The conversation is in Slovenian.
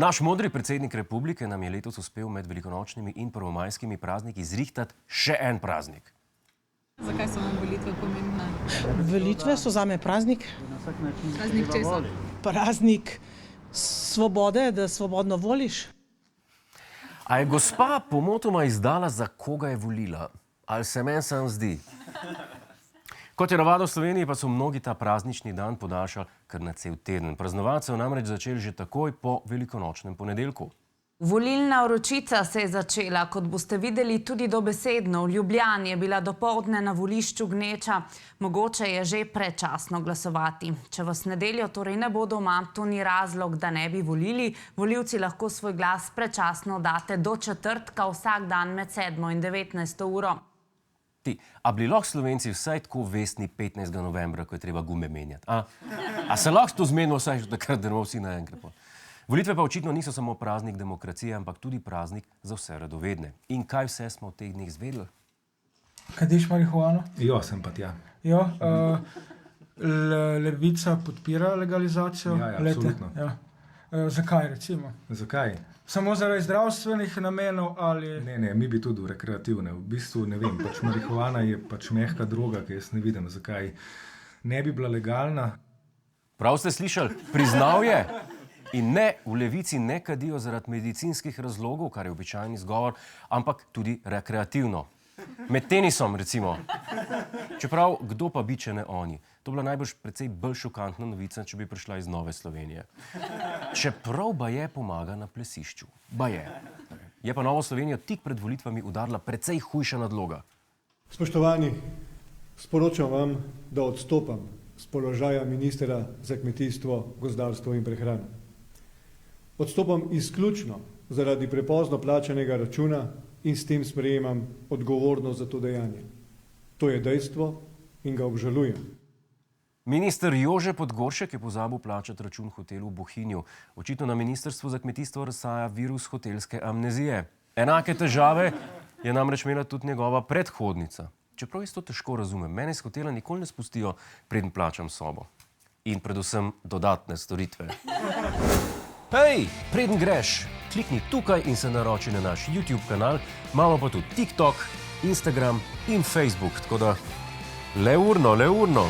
Naš modri predsednik republike nam je letos uspel med velikonočnimi in prvomajskimi prazniki zrihtati še en praznik. Zakaj so vam volitve pomembne? Volitve so zame praznik. Praznik česa? Praznik svobode, da svobodno voliš. A je gospa pomotoma izdala, za koga je volila? Ali se meni sam zdi? Kot je navadno v Sloveniji, pa so mnogi ta praznični dan podaljšali kar na cel teden. Praznovati so namreč začeli že takoj po velikonočnem ponedeljku. Volilna vročica se je začela, kot boste videli, tudi dobesedno. V Ljubljani je bila dopoldne na volišču gneča. Mogoče je že predčasno glasovati. Če vas nedeljo torej ne bo doma, to ni razlog, da ne bi volili. Volivci lahko svoj glas predčasno date do četrtka vsak dan med 7. in 19. uro. A bili lahko Slovenci vsaj tako vestni 15. novembra, ko je treba gume menjati? A se lahko to zmenilo vsaj takrat, da ne vsi naenkrat? Volitve pa očitno niso samo praznik demokracije, ampak tudi praznik za vse radovedne. In kaj vse smo v teh dneh izvedeli? Kadiš marihuano? Jo, sem pa tja. Jo, Levica podpira legalizacijo? Ja, absolutno. Ja. Zakaj recimo? Zakaj? Samo zaradi zdravstvenih namenov ali... Ne, mi bi tudi rekreativne. V bistvu ne vem, pač marihuana je pač mehka droga, ki jaz ne vidim, zakaj ne bi bila legalna. Prav ste slišali, priznal je. In ne, v Levici ne kadijo zaradi medicinskih razlogov, kar je običajni izgovor, ampak tudi rekreativno. Med tenisom, recimo. Čeprav, kdo pa bi, če ne oni? To bila najbrž precej bolj šokantna novica, če bi prišla iz Nove Slovenije. Čeprav baje pomaga na plesišču. Baje. Je pa Novo Slovenijo tik pred volitvami udarila precej hujša nadloga. Spoštovani, sporočam vam, da odstopam z položaja ministra za kmetijstvo, gozdarstvo in prehrano. Odstopam izključno zaradi prepozno plačanega računa in s tem sprejemam odgovornost za to dejanje. To je dejstvo in ga obžalujem. Minister Jože Podgoršek je pozabil plačati račun hotelu v Bohinju. Očitno na Ministrstvu za kmetijstvo razsaja virus hotelske amnezije. Enake težave je namreč imela tudi njegova predhodnica. Čeprav jaz to težko razumem, mene iz hotela nikoli ne spustijo, preden plačam sobo. In predvsem dodatne storitve. Hej, preden greš, klikni tukaj in se naroči na naš YouTube kanal, imamo pa tudi TikTok, Instagram in Facebook, tako da le urno.